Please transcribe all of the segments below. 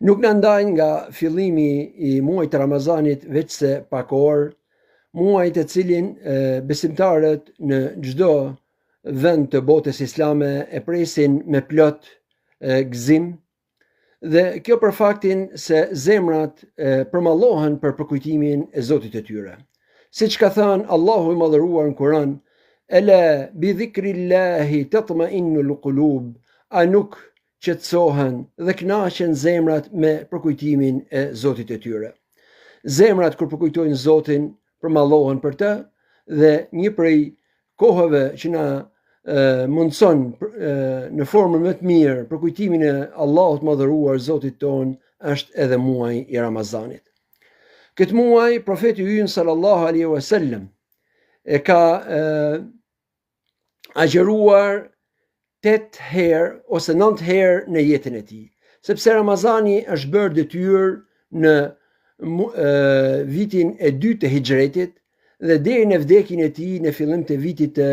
Nuk na ndajnë nga fillimi I muajit të Ramazanit veçse pak orë, muaj të cilin besimtarët në çdo vend të botës islame e presin me plot gëzim, dhe kjo për faktin se zemrat përmallohen për përkujtimin e Zotit të tyre. Siç ka thënë Allahu I madhëruar në Kur'an, "Ela bi dhikrillahi tatma'innul qulub", a nuk qetësohen dhe kënaqen zemrat me përkujtimin e Zotit të tyre. Zemrat kur përkujtojnë Zotin përmallohen për të, dhe një prej kohëve që na mundson në formën më të mirë përkujtimin e Allahut madhëruar Zotit ton është edhe muaji I Ramazanit. Këtë muaj profeti ynë sallallahu alaihi wasallam e ka agjeruar 8 herë ose 9 herë në jetën e tij, sepse Ramazani është bërë detyrë në vitin e 2 të Hijretit, dhe deri në vdekjen e tij në fillim të vitit të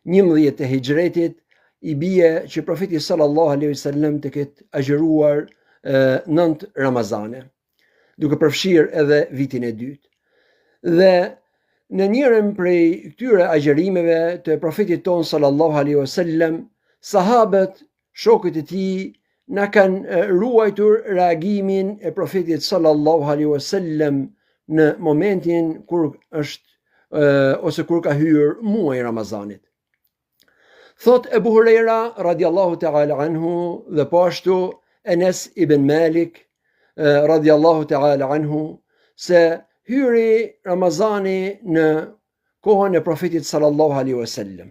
11 të Hijretit I bie që profeti sallallahu alaihi wasallam të ketë agjeruar 9 Ramazane, duke përfshirë edhe vitin e dytë. Dhe në njërin prej këtyre agjerimeve të profetit ton sallallahu alaihi wasallam, sahabët, shokët e tij, na kanë ruajtur reagimin e profetit sallallahu alaihi wasallam në momentin kur është ose kur ka hyrë muaji I Ramazanit. Thot Ebu Huraira radiallahu ta'ala anhu dhe po ashtu Enes ibn Malik radiallahu ta'ala anhu, se hyri Ramazani në kohën e profetit sallallahu alaihi wasallam.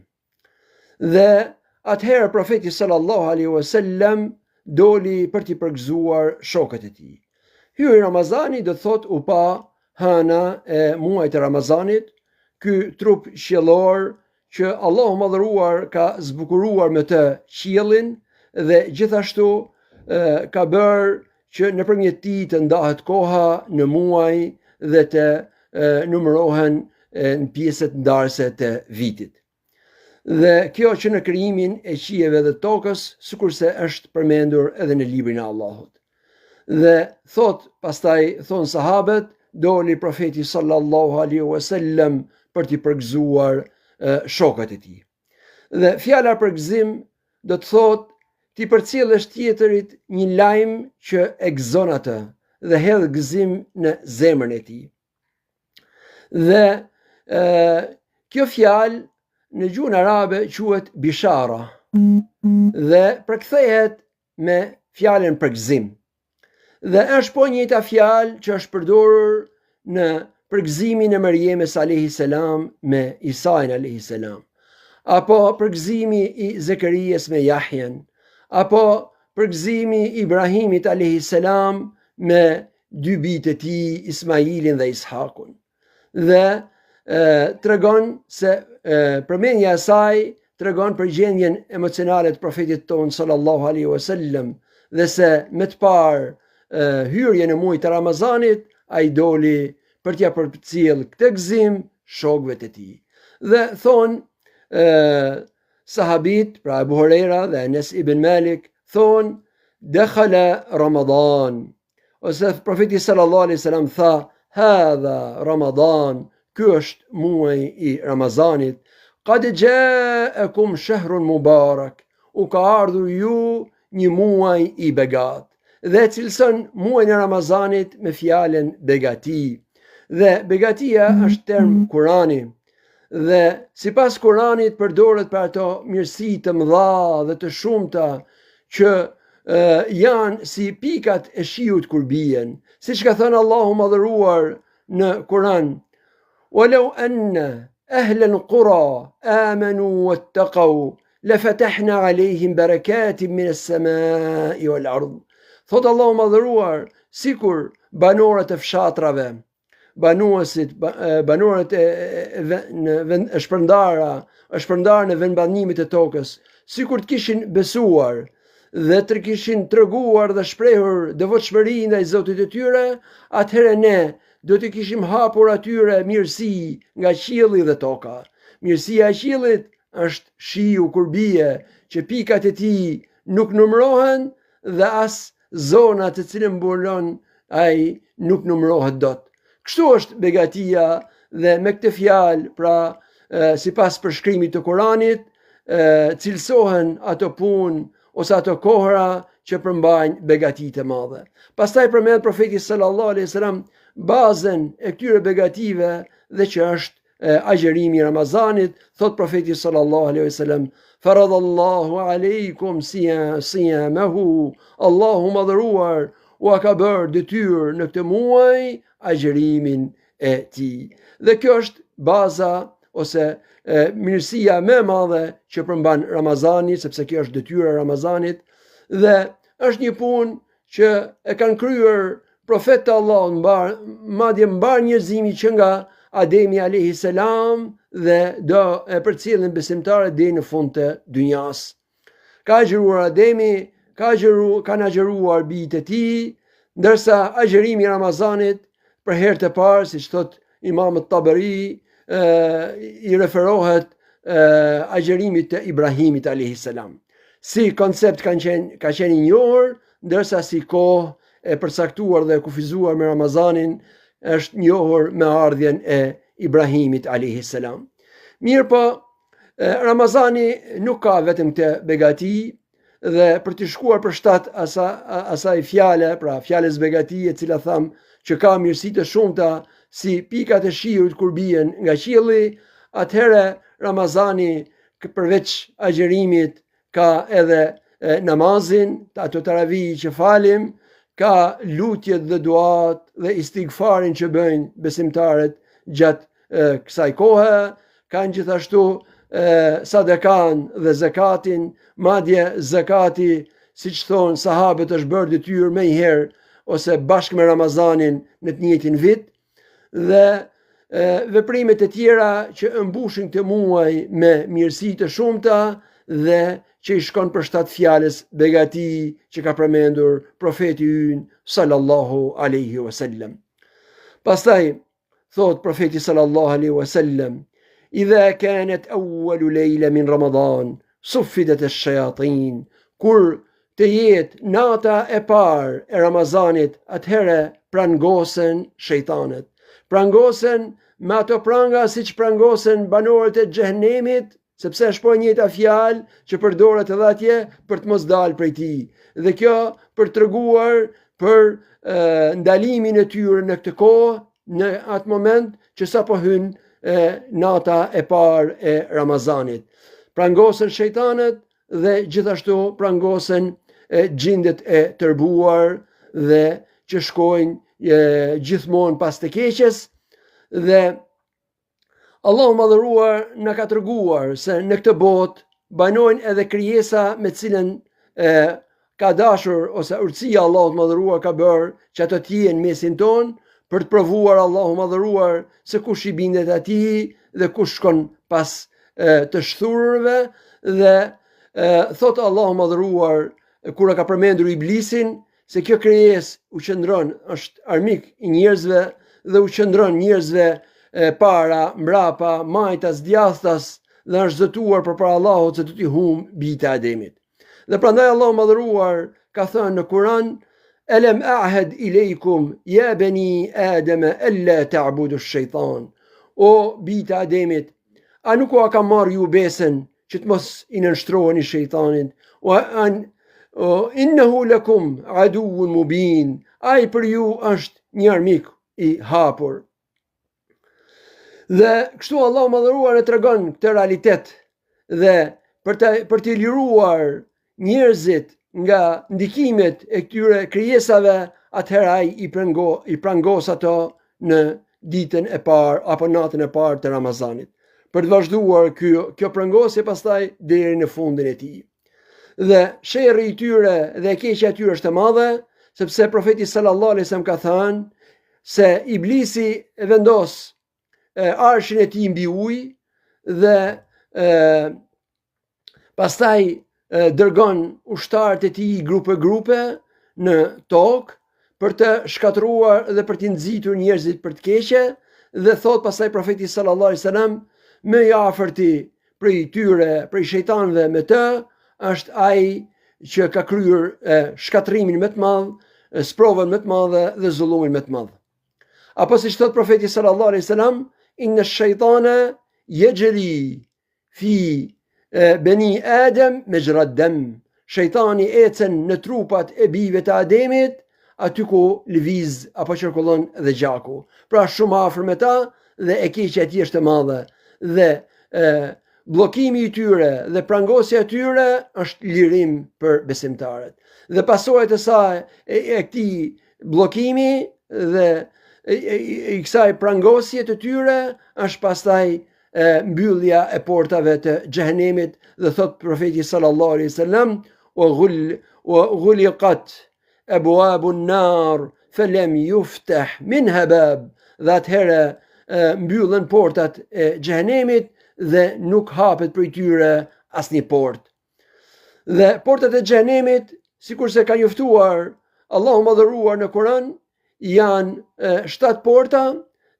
Dhe atëherë profeti sallallahu alaihi wasallam doli për t'i përgëzuar shokët e tij. Hyri Ramazani do thot u pa hëna e muajit të Ramazanit, ky trup qiellor që Allahu madhëruar ka zbukuruar me të qiellin, dhe gjithashtu ka bërë që nëpërmjet tij të ndahet koha në muaj dhe të numërohen në pjesët ndarëse të vitit. Dhe kjo që në krijimin e qiejve dhe tokës, sikurse është përmendur edhe në librin e Allahut. Dhe pastaj thon sahabët, doli profeti sallallahu alaihi wasallam për t'i përgëzuar shokët e tij. Dhe fjala përgëzim do të thotë ti përcjellësh tjetërit një lajm që e gëzon atë dhe hedh gëzim në zemrën e tij. Dhe kjo fjalë në gjuhën arabe quhet bishara dhe përkthehet me fjalën përgëzim. Dhe është po njëjta fjalë që është përdorur në përgëzimin e Mariamës alayhis salam me Isain alayhis salam, apo përgëzimi I Zekarias me Jahjen, apo përgëzimi I Ibrahimit alayhis salam me 2 bijtë e tij Ismailin dhe Ishakun. Dhe tregon se përmendja e saj tregon për gjendjen emocionale të profetit ton sallallahu alaihi wasallam, dhe se me të parë hyrje në muajin e Ramazanit ai doli për t'ia përcjell këtë gëzim shokëve të tij. Dhe thon sahabit, pra Abu Huraira dhe Enes ibn Malik, thon dakhala Ramadan, ose profeti sallallahu alaihi wasallam tha hadha Ramadan, ky është muaji I Ramazanit, qad ja'akum shahrun mubarak, u ka ardhur ju një muaj I begat. Dhe cilëson muajin e Ramazanit me fjalën begati. Dhe begatia është term Kurani, dhe sipas Kuranit përdoret për ato mirësi të mëdha dhe të shumta që janë si pikat e shiut kur bien, siç ka thënë Allahu madhëruar në Kuran, "Walau anna ahla al-qura amanu wattaqu lafatahna alayhim barakatin min as-sama'i wal-ard." Thot Allahu madhëruar, sikur banorët e fshatrave, banorët e shpërndarë në vendbanimit të tokës, sikur të kishin besuar dhe të kishin treguar dhe shprehur devotshmëri ndaj Zotit të tyre, atëherë ne do të kishim hapur atyre mirësi nga qielli dhe toka. Mirësia e qiellit është shiu kur bie, që pikat e tij nuk numërohen dhe as zona të cilën mbulon ai nuk numërohet dot. Kështu është begatia dhe me këtë fjalë, pra sipas përshkrimit të Kuranit, cilësohen ato punë ose ato kohra që përmbajnë begati të madhe. Pastaj përmend profeti sallallahu alaihi wasallam bazën e këtyre begative dhe që është agjerimi i Ramazanit. Thot profeti sallallahu alaihi wasallam: faradallahu alaikum siyamahu, Allahu madhëruar u ka bërë detyrë në këtë muaj agjerimin e tij. Dhe kjo është baza ose mirësia më e madhe që përmban Ramazani, sepse kjo është detyra e Ramazanit dhe është një punë që e kanë kryer profetë të Allahut, madje mbar njerëzimi që nga Ademi alayhi salam dhe do e përcjellin besimtarët deri në fund të dynjas. Ka agjëruar Ademi, kanë agjëruar bijtë e tij, ndërsa agjerimi i Ramazanit për herë të parë, siç thot Imam Taberi, i referohet agjerimit të Ibrahimit alayhi salam. Si koncept ka qenë i njohur, ndërsa si kohë e përcaktuar dhe kufizuar me Ramazanin është njohur me ardhjen e Ibrahimit alayhi salam. Mirë po, Ramazani nuk ka vetëm këtë begati, dhe për të shkuar për shtat asaj fjale, pra fjalës begati, e cila tham që ka mirësi të shumta si pikat e shiut kur bien nga qielli, atëherë Ramazani përveç agjerimit ka edhe namazin, ato taravih që falim, ka lutjet dhe duat dhe istighfarin që bëjnë besimtarët gjatë kësaj kohe, kanë gjithashtu sadakan dhe zakatin, madje zakati, siç thonë sahabët, është bërë detyrë më herë ose bashkë me Ramazanin në të njëjtin vit, dhe veprimet e tjera që mbushin këtë muaj me mirësi të shumta dhe që i shkon për shtat fjalës begati që ka përmendur profeti ynë sallallahu alaihi wasallam. Pastaj thot profeti sallallahu alaihi wasallam: idha kanat awwalu layla min Ramadan suffidat ash-shayatin, kur të jetë nata e parë e Ramazanit, atëherë prangosen shejtanët. Prangosen me ato pranga siç prangosen banorët e xhehenemit, sepse është po njëjta fjalë që përdoret edhe atje për të mos dalë prej tij. Dhe kjo për treguar për ndalimin e tyre në këtë kohë, në atë moment që sapo hyn nata e parë e Ramazanit. Prangosen shejtanët dhe gjithashtu prangosen gjindet e tërbuar dhe që shkojnë gjithmonë pas të keqes. Dhe Allahu madhëruar na ka treguar se në këtë botë banojnë edhe krijesa me cilën ka dashur ose urtësia Allahut madhëruar ka bërë që ato të jenë mesin ton, për të provuar Allahu madhëruar se kush i bindet atij dhe kush shkon pas të shthurëve. Dhe thot Allahu madhëruar kur ka përmendur iblisin se kjo krijesë u qëndron, është armik i njerëzve dhe u qëndron njerëzve para, mbrapa, majtas, djathtas, dhe është zëtuar përpara Allahut se do t'i humbë bijtë e Ademit. Dhe prandaj Allahu madhëruar ka thënë në Kur'an: Alam a'had ilaykum ya bani Adam alla ta'budu ash-shaytan. O bijtë e Ademit, a nuk u ka marrë ju besën që të mos i nënshtroheni shejtanit? Innahu lakum aduwwun mubin. Ai për ju është një armik i hapur. Dhe kështu Allahu madhëruar e tregon këtë realitet, dhe për të liruar njerëzit nga ndikimet e këtyre krijesave, atëherë ai i prangos ato në ditën e parë apo natën e parë të Ramazanit, për të vazhduar kjo prangosje pastaj deri në fundin e tij. Dhe sherri i tyre dhe e keqja e tyre është e madhe, sepse profeti sallallahu alaihi wasallam ka thënë se iblisi e vendos arshin e tij mbi ujë dhe pastaj dërgon ushtarët e tij grupe në tokë për të shkatëruar dhe për të nxitur njerëzit për të keqe. Dhe thot pastaj profeti sallallahu alaihi wasallam: më i afërti prej tyre, prej shejtanëve me të, është ai që ka kryer shkatrimin më të madh, sprovën më të madhe dhe zullumin më të madh. Apo siç thot profeti sallallahu alaihi wasallam, inna ash-shaytana yajri fi bani Adem majra ad-dam. Shejtani ecën në trupat e bijve të Ademit, aty ku lëviz apo qarkullon dhe gjaku. Pra shumë afër me ta dhe e keqja e tij është e madhe. Dhe bllokimi i tyre dhe prangosja e tyre është lirim për besimtarët. Dhe pasojat e saj e këtij bllokimi dhe i kësaj prangosje të tyre është pastaj mbyllja e portave të xhehenemit, dhe thot profeti sallallahu alaihi wasallam, wa ghuliqat abwabu an-nar falam yuftah minha bab. Dhe atëherë mbyllen portat e xhehenemit dhe nuk hapet për tyre asnjë portë. Dhe portat e xhehenemit, sikurse ka njoftuar Allahu madhëruar në Kur'an, janë 7 porta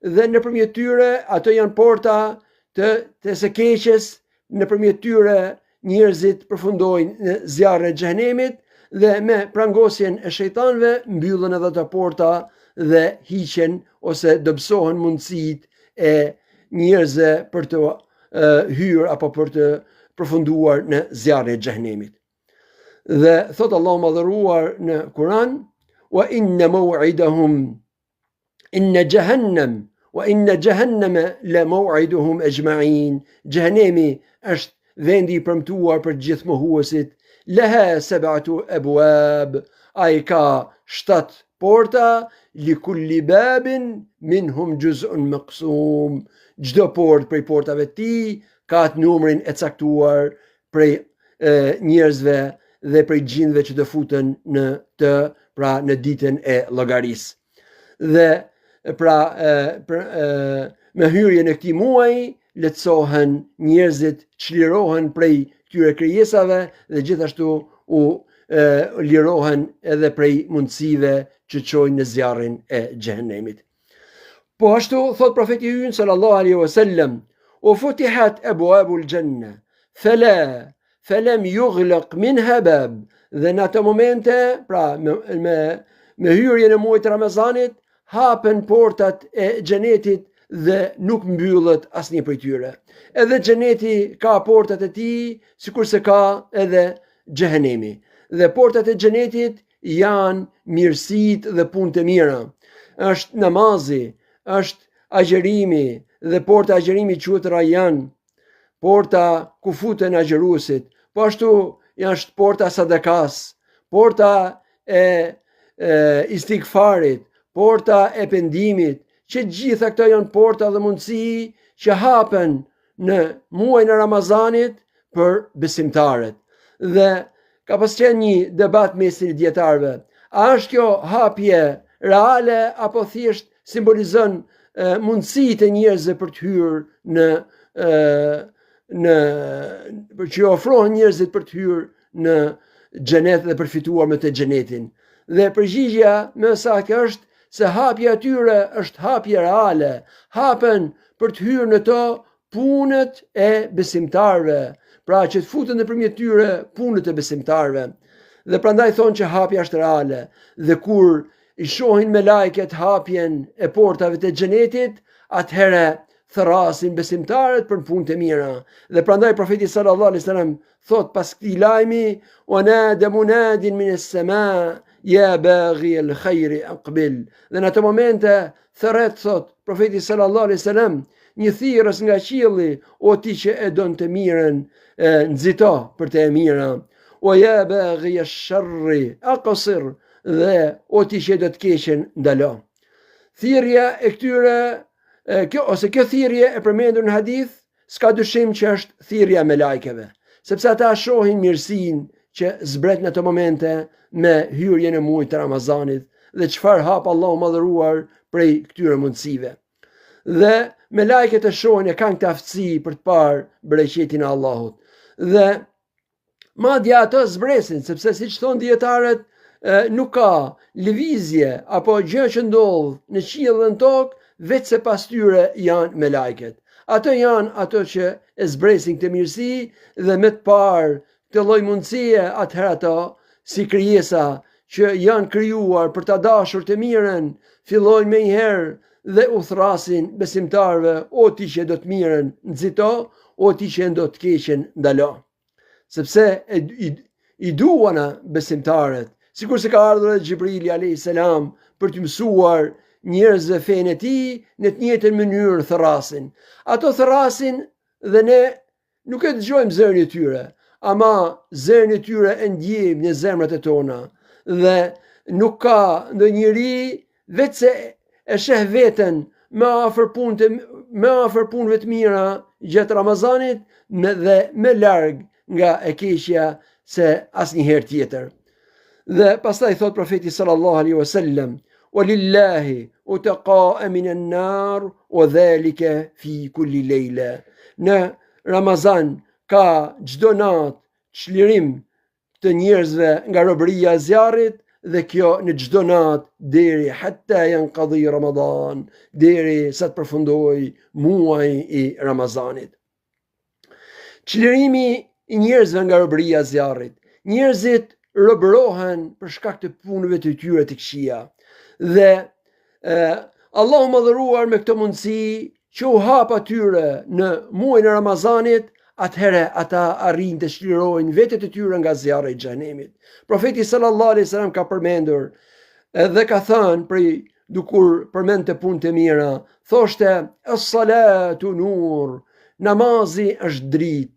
dhe nëpërmjet tyre ato janë porta të së keqes, nëpërmjet tyre njerëzit përfundojnë në zjarrin e xhehenemit dhe me prangosjen e shejtanëve mbyllen edhe ato porta dhe hiqen ose dobësohen mundësitë e njerëzve për të hyrë apo për të përfunduar në zjarrin e xhehenemit. Dhe thot Allahu madhëruar në Kur'an, wa inna maw'idahum inna jahannam wa inna jahannama la maw'iduhum ajma'in. Xhehenemi është vendi i premtuar për gjithë mohuesit. Laha sab'atu abwab. Ai ka 7 porta, li kulli babin minhum juz'un maqsum. Çdo portë prej portave të tij ka atë numrin e caktuar prej njerëzve dhe prej gjindve që do futen në të, pra në ditën e llogarisë. Dhe pra me hyrjen e këtij muaji lehtësohen njerëzit, çlirohen prej këtyre krijesave dhe gjithashtu u lirohen edhe prej mundësive që çojnë në zjarrin e xhehenemit. Po ashtu thot profeti ynë sallallahu alaihi wasallam, u futihat abwabul janna falam yughlaq minha bab. Dhe në ato momente, pra me hyrjen e muajit Ramazanit, hapen portat e xhenetit dhe nuk mbyllet asnjë prej tyre. Edhe xheneti ka portat e tij, sikurse ka edhe xhehenemi. Dhe portat e xhenetit janë mirësitë dhe punët e mira. Është namazi, është agjerimi, dhe porta e agjerimit quhet Rayyan, porta ku futen agjeruesit. Po ashtu është porta e sadakas, porta e istighfarit, porta e pendimit, që gjitha këto janë porta dhe mundësi që hapen në muajin e Ramazanit për besimtarët. Dhe ka pas qenë një debat mesin e dietarëve. A është kjo hapje reale apo thjesht simbolizon mundësitë e njerëzve për të hyrë për që ofrohen njerëzit për të hyrë në xhenet dhe përfituar me të xhenetin. Dhe përgjigjja më saktë është se hapja e tyre është hapje reale, hapen për të hyrë në to punët e besimtarëve, pra që të futen nëpërmjet tyre punët e besimtarëve. Dhe prandaj thonë që hapja është reale, dhe kur i shohin me lajket hapjen e portave të xhenetit, atëherë thrasin besimtarët për punët e mira. Dhe prandaj profeti sallallahu alaihi wasallam thot pas këtij lajmi, wa nada munadin min as-sama ya baghi al-khair aqbil. Dhe në ato momente thret, thot profeti sallallahu alaihi wasallam, një thirrës nga qielli, o ti që e don të mirën, nxito për të e mira. Wa ya baghi ash-sharri aqsir. Dhe o ti që do të keqen ndalo. Thirrja e këtyre kjo thirrje e përmendur në hadith s'ka dyshim që është thirrja me lajkeve, sepse ata shohin mirësinë që zbret në të momente me hyrjen e muajit të Ramazanit dhe çfarë hap Allahu madhëruar prej këtyre mundësive. Dhe me lajket e shohin e kanë këtë aftësi për të parë bereqetin e Allahut. Dhe madje ato zbresin, sepse siç thon dietarët, nuk ka lëvizje apo gjë që ndodh në qiell dhe në tokë veç se pas tyre janë me lajket. Ato janë ato që e zbresin këtë mirësi dhe me të parë këtë lloj mundësie, atëherë ato si krijesa që janë krijuar për ta dashur të mirën, fillojnë menjëherë dhe u thrasin besimtarëve, o ti që do të mirën nxito, o ti që do të keqen ndalo. Sepse i duana besimtarët, sikur se ka ardhur edhe Xhibrili alayhis salam për të mësuar njerëzve fenë e tij, në të njëjtën mënyrë thrasin. Ato thrasin dhe ne nuk e dëgjojmë zërin e tyre, ama zërin e tyre e ndjejmë në zemrat e tona. Dhe nuk ka ndonjëri vetëse e sheh veten me afër punëve të mira gjatë Ramazanit dhe me larg nga e keqja se asnjëherë tjetër. Dhe pastaj thot profeti sallallahu alaihi wasallam: "Walillahi utaqa min an-nar wa dhalika fi kulli layla." Në Ramazan ka çdo natë çlirim të njerëzve nga robëria e zjarrit, dhe kjo në çdo natë deri hatta yanqadi Ramadan, deri sa të përfundoj muaji i Ramazanit. Çlirimi i njerëzve nga robëria e zjarrit. Njerëzit robërohen për shkak të punëve të tyre të këqija. Dhe Allahu madhëruar me këtë mundësi që u hap atyre në muajin e Ramazanit, atëherë ata arrin të çlirojnë vetët e tyre nga zjarri i xhenemit. Profeti sallallahu alaihi wasallam ka përmendur dhe ka thënë dukur përmendte punët e mira, thoshte: "Es-salatu nur", namazi është dritë,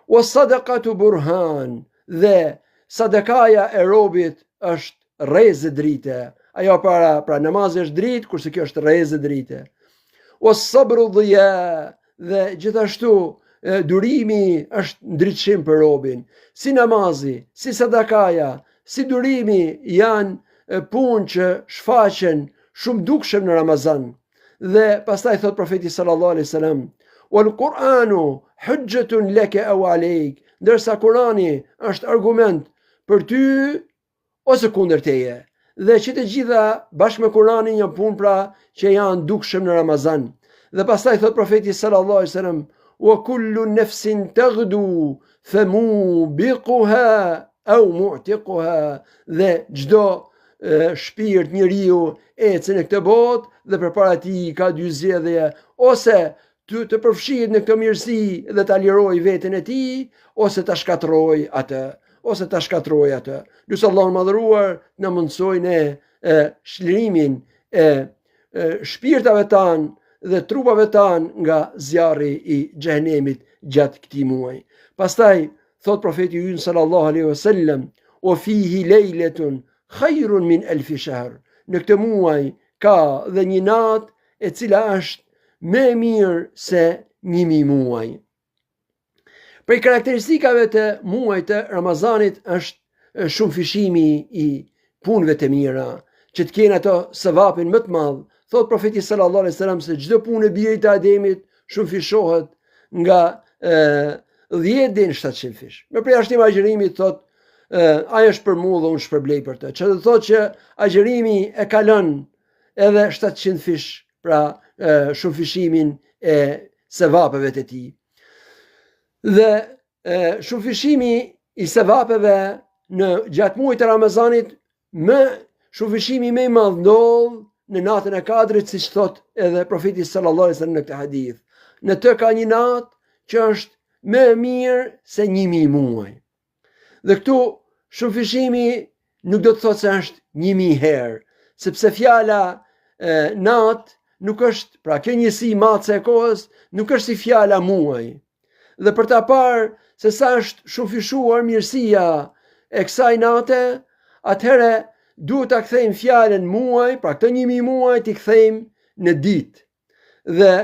"was-sadaqatu burhan", dhe sadakaja e robit është rrezë drite. Ajo pra namazi është dritë, kurse kjo është rrezë drite. "Was-sabru dhiya", dhe gjithashtu durimi është ndritshim për robin. Si namazi, si sadakaja, si durimi janë punë që shfaqen shumë dukshëm në Ramazan. Dhe pastaj thot profeti sallallahu alaihi wasallam: "Wal Qur'anu hujjatun laka aw alayk", ndërsa Kurani është argument për ty ose kundër teje. Dhe që të gjitha bashkë me Kuranin janë punë pra që janë dukshëm në Ramazan. Dhe pastaj thot profeti sallallahu alaihi wasallam: "Wa kullu nafsin taghdu famubiquha aw mu'tiquha", dhe çdo shpirt njeriu ecën në këtë botë dhe përpara tij ka dy zgjedhje: ose të përfshihet në këtë mirësi dhe ta liroj veten e tij, ose ta shkatroj atë. Lutë Allahun madhëruar na mundsoj ne shlirimin e shpirtave tanë dhe trupave tanë nga zjarri i xhenemit gjatë këtij muaji. Pastaj thot profeti ynë sallallahu alaihi wasallam: "Wa fihi lejletun khairun min alfi shahr", në këtë muaj ka dhe një natë e cila është më e mirë se 1000 muaj. Prej karakteristikave të muajit të Ramazanit është shumë fishimi i punëve të mira, që të kenë ato sevapin më të madh. Thot profeti sallallahu alaihi wasallam se çdo punë e birit të Ademit shumë fishohet nga 10 deri në 700 fish. Me përjashtim agjërimit thot ai është për mua dhe unë shpërblej për të. Që do të thotë që agjërimi e kalon edhe 700 fish, pra shumë fishimin e sevapeve të tij. Dhe shumë fishimi i sevapeve në gjatë muajit të Ramazanit, shumë fishimi më i madh ndodh në natën e Kadrit, siç thot edhe profeti sallallahu alaihi wasallam në këtë hadith. Në të ka një natë që është më e mirë se 1000 muaj. Dhe këtu shumë fishimi nuk do të thotë se është 1000 herë, sepse fjala natë nuk është, pra kjo njësi matëse e kohës, nuk është si fjala muaj. Dhe për ta parë se sa është shumë fishuar mirësia e kësaj nate, atëherë duhet ta kthejmë fjalën muaj, pra këtë 1000 muaj t'i kthejmë në ditë. Dhe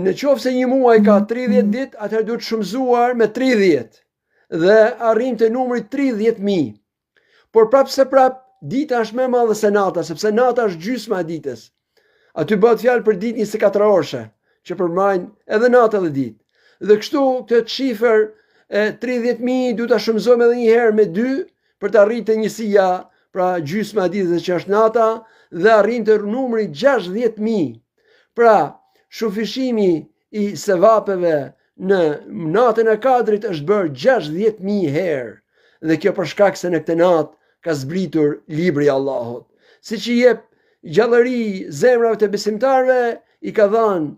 në qoftë se një muaj ka 30 ditë, atëherë duhet shumëzuar me 30 dhe arrim të numri 30.000. Por prapse dita është më e madhe se nata, sepse nata është gjysma e ditës. Aty bëhet fjalë për ditë 24 orëshe, që përmbajnë edhe natë edhe ditë. Dhe kështu këtë shifër 30.000 duhet ta shumëzojmë edhe një herë me 2 për të arritur njësia, pra gjysma e ditës që është nata, dhe arrin të numri 60.000. Pra, shumëfishimi i sevapeve në natën e Kadrit është bërë 60.000 herë, dhe kjo për shkak se në këtë natë ka zbritur libri i Allahut. Siç i jep gjallëri zemrave të besimtarëve, i ka dhënë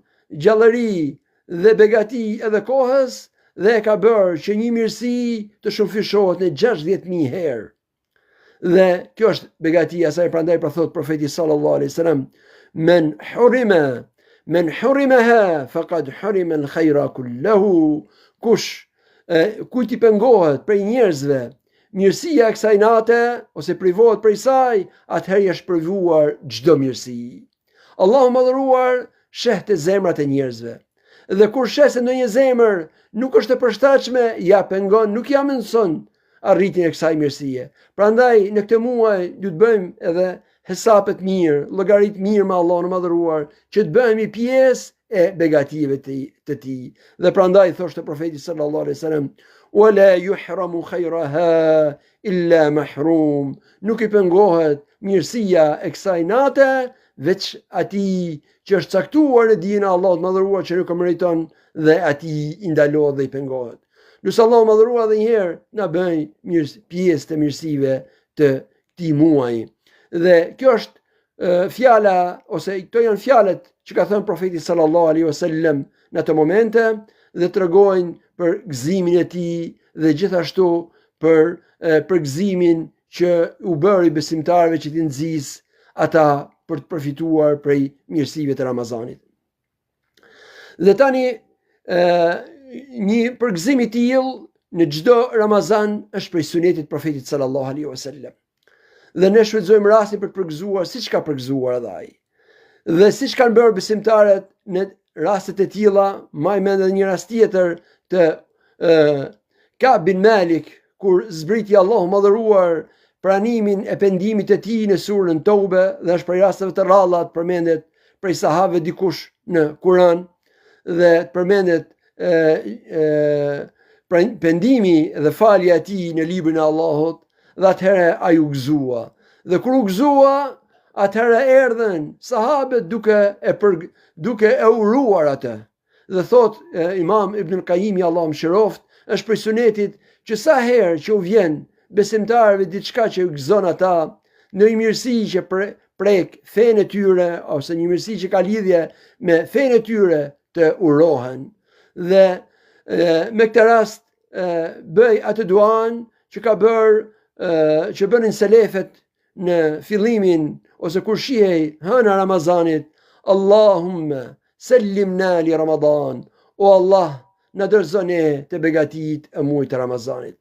gjallëri dhe begati edhe kohës, dhe e ka bërë që një mirësi të shumëfishohet në 60.000 herë. Dhe kjo është begatia saj, prandaj pra thot profeti sallallahu alaihi wasallam, men hurimaha faqad hurima al-khayra kullahu. Kujt i pengohet prej njerëzve mirësia e kësaj nate, ose privohet prej saj, atëherë është privuar çdo mirësi. Allahu madhëruar sheh të zemrat e njerëzve, dhe kur sheh se ndonjë zemër nuk është e përshtatshme, ja pengon, nuk ja mëson arritjen e kësaj mirësie. Prandaj në këtë muaj du të bëjmë edhe hesapet mirë, llogarit mirë me Allahun e madhëruar, që të bëhemi pjesë e begative të tij. Dhe prandaj thoshte profeti sallallahu alaihi wasallam, wala yuhramu khayraha illa mahrum. Nuk i pengohet mirësia e kësaj nate veç atij që është caktuar në dijen e Allahut madhëruar, që nuk e meriton, dhe atij i ndalohet dhe i pengohet. Lutja Allahu madhëruar edhe një herë na bëj pjesë të mirësive të këtij muaji. Dhe kjo është fjala, ose këto janë fjalët që ka thënë profeti sallallahu alaihi wasallam në ato momente, dhe tregojnë për gëzimin e tij dhe gjithashtu për gëzimin që u bëri besimtarëve që t'i nxis ata për të përfituar prej mirësive të Ramazanit. Dhe tani një përgëzim i tillë në çdo Ramazan është prej sunetit profetit sallallahu alaihi wasallam. Dhe ne shfrytëzojmë rastin për të përgëzuar siç ka përgëzuar edhe ai. Dhe siç kanë bërë besimtarët në rastet e tilla, më mend edhe një rast tjetër të Ka'b bin Malik, kur zbriti Allahu madhëruar pranimin e pendimit të tij në surën Tobe, dhe është prej rasteve të rralla të përmendet prej sahabëve dikush në Kur'an, dhe përmendet pendimi dhe falja e tij në librin e Allahut, dhe atëherë ai u gëzua. Dhe kur u gëzua, atëherë erdhen sahabët duke e uruar atë. Dhe thot Imam Ibn Qayyim, Allahu mëshiroft, është prej sunetit që sa herë që u vjen besimtarëve diçka që u gëzon ata, në një mirësi që prek fenë e tyre, ose një mirësi që ka lidhje me fenë e tyre, të urohen. Dhe me këtë rast bëj atë duan që ka bërë, që bënin selefet në fillimin ose kur shihej hëna Ramazanit, Allahumma sallimna li Ramadan, o Allah na dorëzone të begatit e muajit të Ramazanit.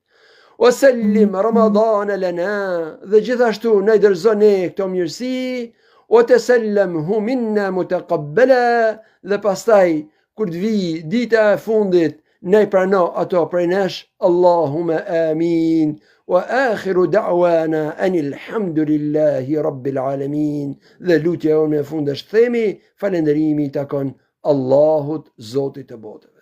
O sallim Ramadan lana, dhe gjithashtu na dorëzone këto mirësi, o tasallamhu minna mutaqabbala, dhe pastaj kur të vi dita e fundit, ne prano ato prej nesh, Allahumma amin. Wa akhiru da'wana anil hamdulillahi rabbil alamin. Dhe lutja jonë në fund është themi, falënderimi i takon Allahut, Zotit të botës.